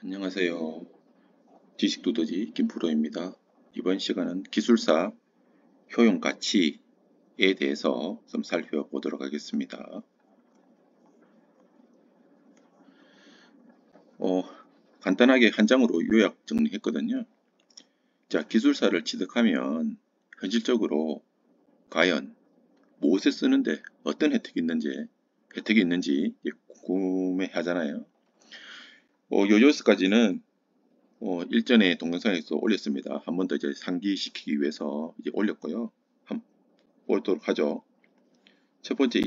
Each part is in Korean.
안녕하세요. 지식두더지 김프로입니다. 이번 시간은 기술사 효용 가치에 대해서 좀 살펴보도록 하겠습니다. 어, 간단하게 한 장으로 요약 정리했거든요. 자, 기술사를 취득하면 현실적으로 과연 무엇에 쓰는데 어떤 혜택이 있는지 궁금해 하잖아요. 요요스까지는 일전에 동영상에서 올렸습니다. 한 번 더 이제 상기시키기 위해서 이제 올렸고요. 한번 보도록 하죠. 첫 번째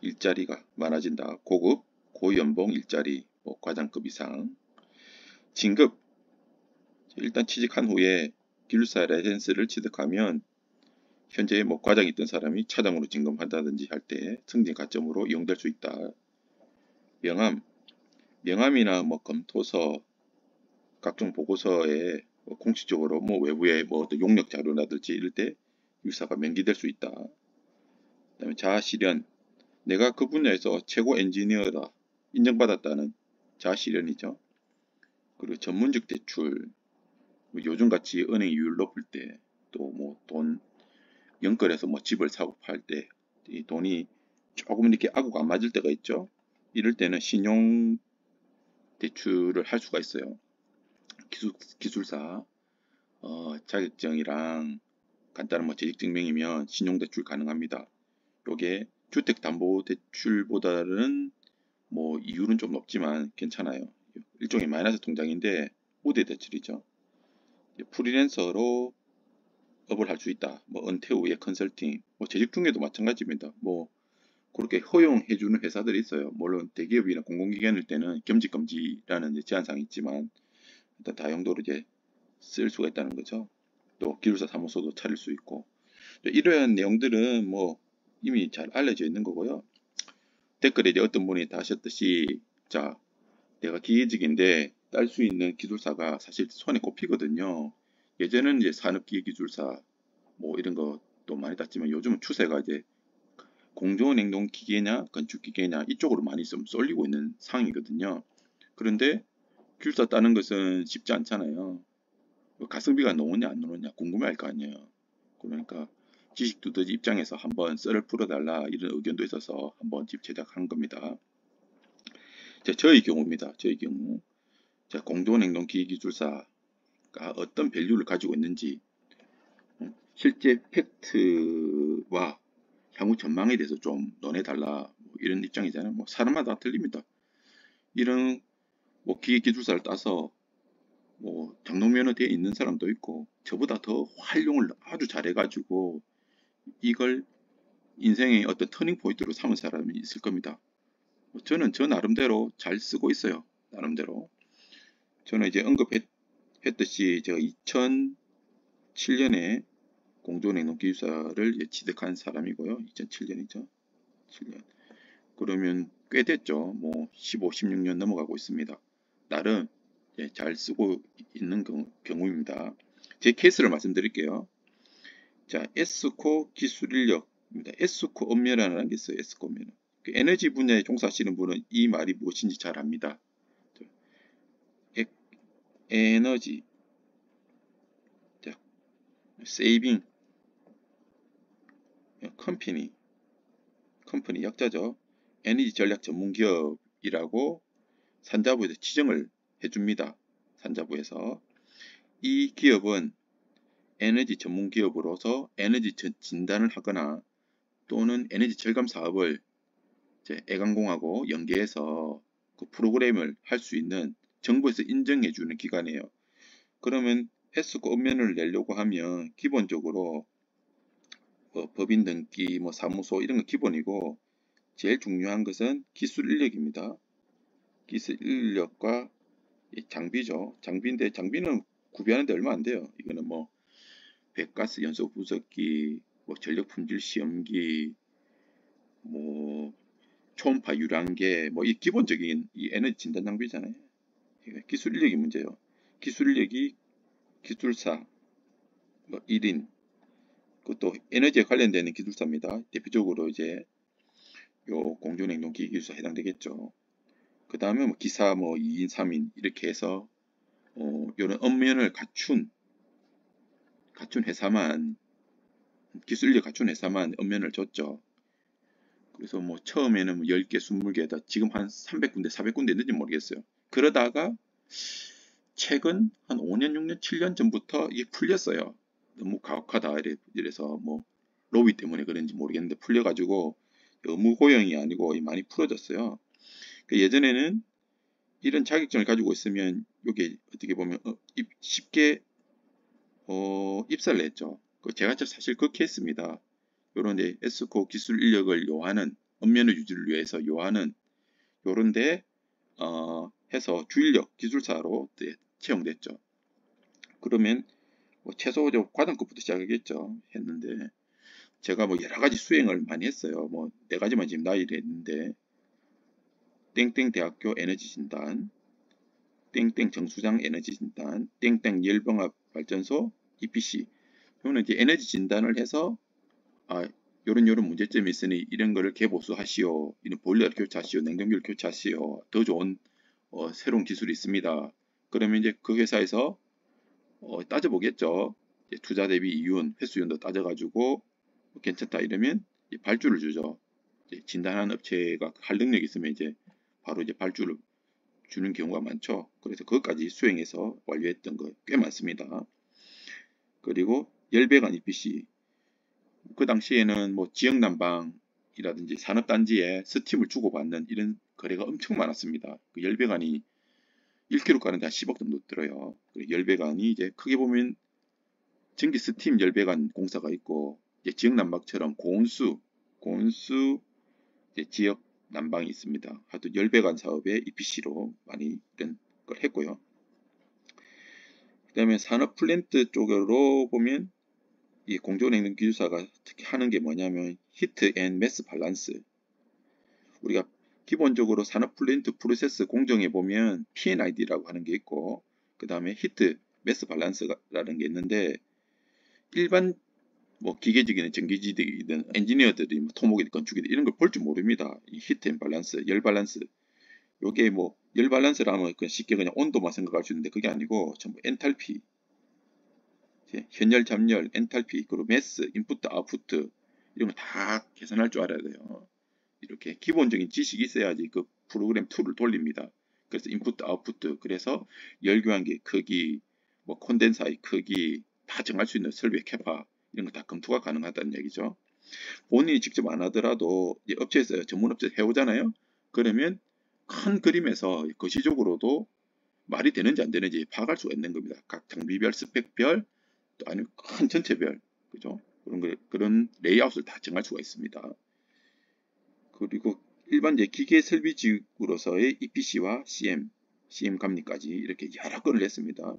일자리가 많아진다. 고급, 고연봉 일자리, 과장급 이상. 진급, 일단 취직한 후에 기술사 라이센스를 취득하면 현재 과장이 있던 사람이 차장으로 진급한다든지 할 때 승진 가점으로 이용될 수 있다. 명함, 명함이나 검토서, 각종 보고서에 공식적으로 외부에 어떤 용역 자료라든지 이럴 때 기술사가 명기될 수 있다. 그다음에 자아실현, 내가 그 분야에서 최고 엔지니어다 인정받았다는 자아실현이죠. 그리고 전문직 대출, 요즘같이 은행 이율 높을 때 또 돈 연결해서 집을 사고 팔 때 이 돈이 조금 이렇게 아구가 안 맞을 때가 있죠. 이럴 때는 신용 대출을 할 수가 있어요. 기술사 자격증이랑 간단한 재직증명이면 신용 대출 가능합니다. 요게 주택담보대출보다는 이율은 좀 높지만 괜찮아요. 일종의 마이너스 통장인데 우대 대출이죠. 프리랜서로 업을 할 수 있다. 은퇴 후에 컨설팅, 재직 중에도 마찬가지입니다. 그렇게 허용해주는 회사들이 있어요. 물론 대기업이나 공공기관일 때는 겸직금지라는 제한사항이 있지만 일단 다용도로 이제 쓸 수가 있다는 거죠. 또 기술사 사무소도 차릴 수 있고 이러한 내용들은 이미 잘 알려져 있는 거고요. 댓글에 이제 어떤 분이 다 하셨듯이 자, 내가 기계직인데 딸 수 있는 기술사가 사실 손에 꼽히거든요. 예전에는 이제 산업기계기술사 이런 것도 많이 땄지만 요즘은 추세가 이제 공조냉동기계냐 건축기계냐 이쪽으로 많이 좀 쏠리고 있는 상황이거든요. 그런데 기술사 따는 것은 쉽지 않잖아요. 가성비가 나오냐 안 나오냐 궁금해할 거 아니에요. 그러니까 지식두더지 입장에서 한번 썰을 풀어달라 이런 의견도 있어서 한번 제작한 겁니다. 자, 저의 경우입니다. 저의 경우 공조냉동기기술사가 어떤 밸류를 가지고 있는지 실제 팩트와 향후 전망에 대해서 좀 논해달라 이런 입장이잖아요. 사람마다 틀립니다. 이런 기계기술사를 따서 장롱면허 돼 있는 사람도 있고 저보다 더 활용을 아주 잘해가지고 이걸 인생의 어떤 터닝 포인트로 삼은 사람이 있을 겁니다. 저는 저 나름대로 잘 쓰고 있어요. 나름대로. 저는 이제 언급했듯이 제가 2007년에 공조냉동기술사를 취득한 사람이고요. 2007년이죠. 7년. 그러면 꽤 됐죠. 15, 16년 넘어가고 있습니다. 나름 잘 쓰고 있는 경우입니다. 제 케이스를 말씀드릴게요. 자, 에스코 기술 인력입니다. 에스코 업무라는 게 있어요. 에스코 업무. 에너지 분야에 종사하시는 분은 이 말이 무엇인지 잘 압니다. 에너지, 자, 세이빙, 컴퍼니 약자죠. 에너지 전략 전문 기업이라고 산자부에서 지정을 해줍니다. 산자부에서. 이 기업은 에너지 전문 기업으로서 에너지 진단을 하거나 또는 에너지 절감 사업을 애관공하고 연계해서 그 프로그램을 할 수 있는 정부에서 인정해주는 기관이에요. 그러면 에스코 업면을 내려고 하면 기본적으로 법인 등기, 사무소 이런 건 기본이고 제일 중요한 것은 기술 인력입니다. 기술 인력과 장비죠. 장비인데 장비는 구비하는데 얼마 안 돼요. 이거는 배가스 연소 분석기, 전력 품질 시험기, 초음파 유량계, 이 기본적인 이 에너지 진단 장비잖아요. 기술 인력이 문제예요. 기술 인력이 기술사 1인, 그것도 에너지에 관련되는 기술사입니다. 대표적으로 이제 요 공조냉동기 기술사 해당되겠죠. 그 다음에 뭐 기사 뭐 2인, 3인 이렇게 해서 이런 업면을 갖춘 회사만, 기술력 갖춘 회사만 업면을 줬죠. 그래서 뭐 처음에는 뭐 10개, 20개다 지금 한 300군데, 400군데 있는지 모르겠어요. 그러다가 최근 한 5년, 6년, 7년 전부터 이게 풀렸어요. 너무 가혹하다 이래서 뭐 로비 때문에 그런지 모르겠는데 풀려가지고 의무 고용이 아니고 많이 풀어졌어요. 예전에는 이런 자격증을 가지고 있으면 이게 어떻게 보면 쉽게 입사를 했죠. 제가 사실 그렇게 했습니다. 요런 데 에스코 기술 인력을 요하는 업면의 유지를 위해서 요하는 요런데 해서 주인력 기술사로 채용됐죠. 그러면 뭐 최소적 과정급부터 시작하겠죠. 했는데 제가 뭐 여러 가지 수행을 많이 했어요. 뭐 네 가지만 지금 나열을 했는데 땡땡 대학교 에너지 진단, 땡땡 정수장 에너지 진단, 땡땡 열병합 발전소 EPC. 이거는 이제 에너지 진단을 해서 요런 문제점이 있으니 이런 거를 개보수하시오, 이런 보일러를 교체하시오, 냉동기를 교체하시오, 더 좋은 새로운 기술이 있습니다. 그러면 이제 그 회사에서 따져보겠죠. 투자 대비 이윤, 회수율도 따져가지고 괜찮다 이러면 발주를 주죠. 진단하는 업체가 할 능력이 있으면 이제 바로 이제 발주를 주는 경우가 많죠. 그래서 그것까지 수행해서 완료했던 거 꽤 많습니다. 그리고 열배관 EPC, 그 당시에는 뭐 지역난방이라든지 산업단지에 스팀을 주고받는 이런 거래가 엄청 많았습니다. 그 열배관이 1kg 가는데 한 10억 정도 들어요. 열배관이 이제 크게 보면 전기 스팀 열배관 공사가 있고, 이제 지역난방처럼 고온수 지역 난방이 있습니다. 하여튼 열배관 사업의 EPC로 많이 이런 걸 했고요. 그 다음에 산업 플랜트 쪽으로 보면 이 공조냉동 기술사가 특히 하는 게 뭐냐면 히트 앤 매스 밸런스. 우리가 기본적으로 산업 플랜트 프로세스 공정에 보면 P&ID라고 하는 게 있고, 그 다음에 히트 매스 밸런스라는 게 있는데, 일반 뭐 기계직이든 전기직이든 엔지니어들이 뭐 토목이든 건축이든 이런 걸 볼 줄 모릅니다. 이 히트 앤 밸런스, 열 밸런스. 요게 뭐 열 밸런스라면 그냥 쉽게 그냥 온도만 생각할 수 있는데 그게 아니고 전부 엔탈피, 현열, 잠열, 엔탈피, 그리고 매스, 인풋, 아웃풋 이런 거 다 계산할 줄 알아야 돼요. 이렇게 기본적인 지식이 있어야지 그 프로그램 툴을 돌립니다. 그래서 인풋, 아웃풋, 그래서 열교환기 크기, 뭐 콘덴사의 크기 다 정할 수 있는 설비 캐파 이런 거 다 검토가 가능하다는 얘기죠. 본인이 직접 안 하더라도 업체에서 전문 업체 해오잖아요. 그러면 큰 그림에서 거시적으로도 말이 되는지 안 되는지 파악할 수가 있는 겁니다. 각 장비별, 스펙별, 또 아니면 큰 전체별, 그죠? 그런 레이아웃을 다 정할 수가 있습니다. 그리고 일반 기계 설비직으로서의 EPC와 CM 감리까지 이렇게 여러 건을 냈습니다.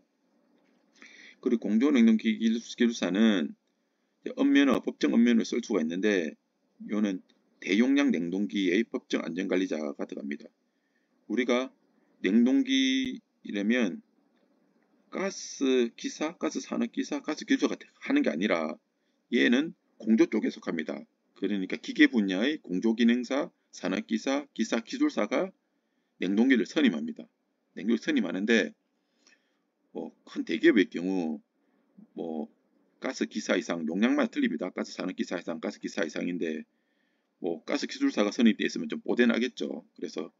그리고 공조냉동기 기술사는 법정 업면을 쓸 수가 있는데, 이거는 대용량 냉동기의 법정 안전관리자가 들어갑니다. 우리가 냉동기 이라면 가스 기사, 가스 산업기사, 가스 기술사가 하는 게 아니라 얘는 공조 쪽에 속합니다. 그러니까 기계 분야의 공조기능사, 산업기사, 기사, 기술사가 냉동기를 선임합니다. 냉동기를 선임하는데 큰 대기업의 경우 뭐 가스 기사 이상 용량만 틀립니다. 가스 산업기사 이상, 가스 기사 이상인데 뭐 가스 기술사가 선임되어 있으면 좀 뽀대나겠죠. 그래서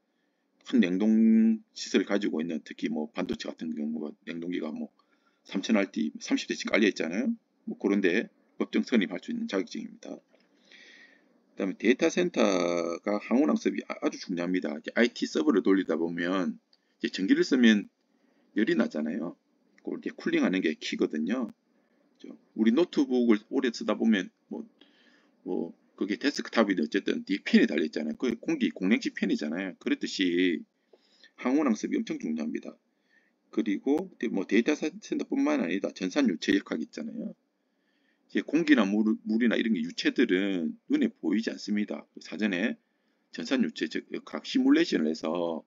큰 냉동 시설을 가지고 있는, 특히 뭐 반도체 같은 경우가 냉동기가 뭐 3000RT 30대씩 깔려 있잖아요. 뭐 그런데 법정 선임할 수 있는 자격증입니다. 그다음에 데이터 센터가 항운항 서비 아주 중요합니다. IT 서버를 돌리다 보면 전기를 쓰면 열이 나잖아요. 그걸 이제 쿨링하는 게 키거든요. 우리 노트북을 오래 쓰다 보면 그게 데스크탑이든 어쨌든 뒤에 팬이 달려 있잖아요. 그 공랭지 팬이잖아요. 그렇듯이 항운항 서비 엄청 중요합니다. 그리고 뭐 데이터 센터뿐만 아니라 전산 유체 역학이 있잖아요. 공기나 물이나 이런 게 유체들은 눈에 보이지 않습니다. 사전에 전산 유체 역학 시뮬레이션을 해서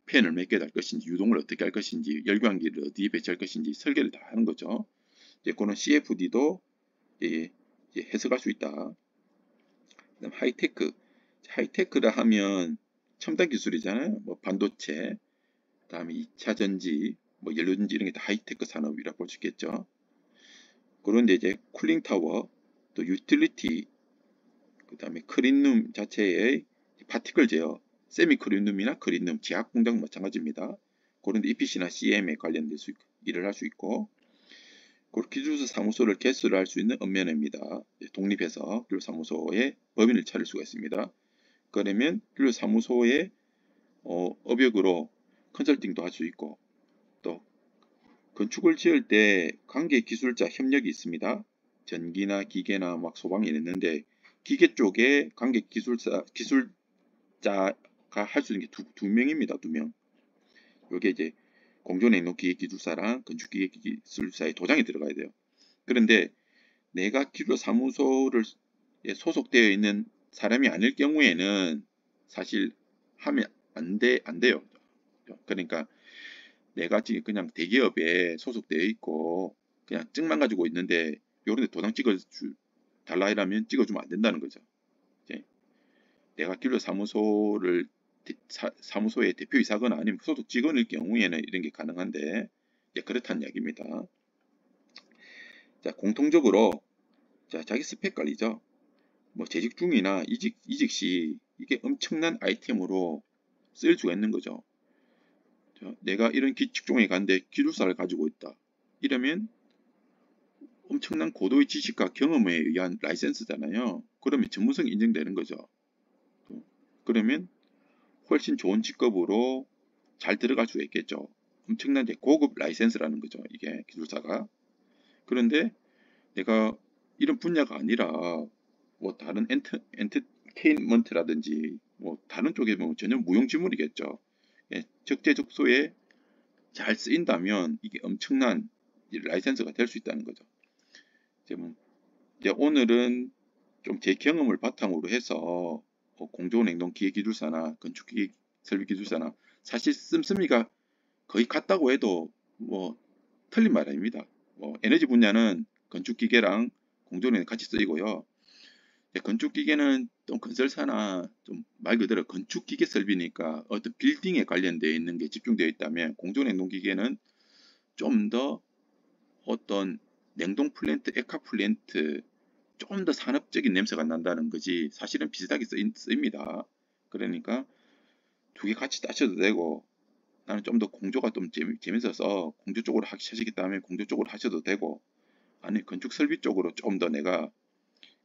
팬을 몇 개 달 것인지, 유동을 어떻게 할 것인지, 열광기를 어디에 배치할 것인지 설계를 다 하는 거죠. 그런 CFD도 해석할 수 있다. 그다음 하이테크라 하면 첨단 기술이잖아요. 뭐 반도체, 그다음에 2차 전지, 뭐 연료전지 이런 게 다 하이테크 산업이라 볼 수 있겠죠. 그런데 이제 쿨링 타워, 또 유틸리티, 그다음에 클린룸 자체의 파티클 제어, 세미 클린룸이나 클린룸, 지하 공장 마찬가지입니다. 그런데 EPC나 CM에 관련된 일을 할 수 있고, 그리고 기술사 사무소를 개설을 할 수 있는 읍면회입니다. 독립해서 기술사무소에 법인을 차릴 수가 있습니다. 그러면 기술사무소의 업역으로 컨설팅도 할 수 있고, 또 건축을 지을 때 관계 기술자 협력이 있습니다. 전기나 기계나 막 소방이 있는데 기계 쪽에 관계 기술자가 할 수 있는 게 두 명입니다. 두 명. 이게 이제 공조냉동기계기술사랑 건축기계기술사의 도장이 들어가야 돼요. 그런데 내가 기술사무소를 소속되어 있는 사람이 아닐 경우에는 사실 하면 안 돼요. 그러니까 내가 지금 그냥 대기업에 소속되어 있고 그냥 증만 가지고 있는데 요런데 도장 달라 이라면 찍어주면 안 된다는 거죠. 이제 내가 기술사무소를 사무소의 대표이사거나 아니면 소속 직원일 경우에는 이런 게 가능한데 그렇다는 이야기입니다. 자, 공통적으로 자기 스펙 관리죠. 뭐 재직 중이나 이직 시 이게 엄청난 아이템으로 쓰일 수가 있는 거죠. 자, 내가 이런 직종에 갔는데 기술사를 가지고 있다. 이러면 엄청난 고도의 지식과 경험에 의한 라이센스잖아요. 그러면 전문성이 인정되는 거죠. 그러면 훨씬 좋은 직급으로 잘 들어갈 수 있겠죠. 엄청난 고급 라이센스라는 거죠. 이게 기술사가. 그런데 내가 이런 분야가 아니라 뭐 다른 엔터테인먼트라든지 뭐 다른 쪽에 보면 전혀 무용지물이겠죠. 적재적소에 잘 쓰인다면 이게 엄청난 라이센스가 될 수 있다는 거죠. 이제 오늘은 좀 제 경험을 바탕으로 해서 공조냉동기계기술사나 건축기계설비기술사나 사실 씀씀이가 거의 같다고 해도 뭐 틀린 말 아닙니다. 에너지 분야는 건축기계랑 공조냉동 같이 쓰이고요. 건축기계는 좀 건설사나 좀 말 그대로 건축기계 설비니까 어떤 빌딩에 관련되어 있는 게 집중되어 있다면 공조냉동기계는 좀 더 어떤 냉동 플랜트, 액화 플랜트 좀 더 산업적인 냄새가 난다는 거지 사실은 비슷하게 쓰입니다. 그러니까 두 개 같이 따셔도 되고 나는 좀 더 공조가 좀 재밌어서 공조 쪽으로 하시겠다면 공조 쪽으로 하셔도 되고 아니 건축 설비 쪽으로 좀 더 내가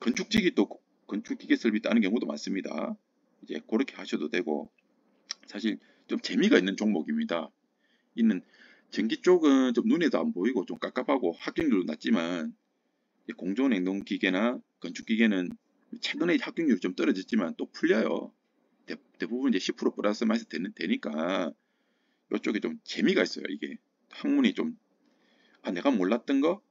건축직이 또 건축기계 설비 따는 경우도 많습니다. 이제 그렇게 하셔도 되고 사실 좀 재미가 있는 종목입니다. 있는 전기 쪽은 좀 눈에도 안 보이고 좀 깝깝하고 합격률도 낮지만 공조냉동기계나 건축기계는 최근에 합격률이 좀 떨어졌지만 또 풀려요. 대부분 이제 10% 플러스 마이너스 되니까 이쪽에 좀 재미가 있어요. 이게 학문이 좀 내가 몰랐던 거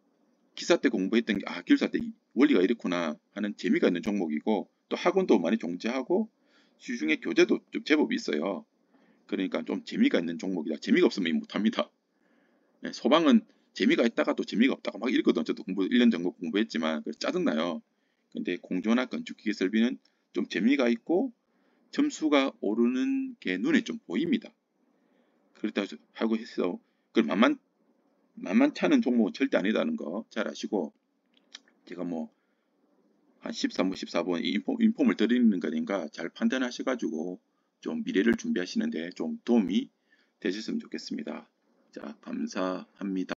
기사 때 공부했던 게 기술사 때 원리가 이렇구나 하는 재미가 있는 종목이고 또 학원도 많이 존재하고 시중에 교재도 좀 제법 있어요. 그러니까 좀 재미가 있는 종목이다. 재미가 없으면 못합니다. 소방은 재미가 있다가 또 재미가 없다가 막 이랬거든. 저도 1년 정도 공부했지만 짜증나요. 근데 공조나 건축기계 설비는 좀 재미가 있고 점수가 오르는 게 눈에 좀 보입니다. 그렇다고 하고 해서 그걸 만만찮은 종목은 절대 아니다는 거 잘 아시고 제가 뭐 한 13번, 14번 인폼을 드리는 거니까 잘 판단하셔가지고 좀 미래를 준비하시는데 좀 도움이 되셨으면 좋겠습니다. 자, 감사합니다.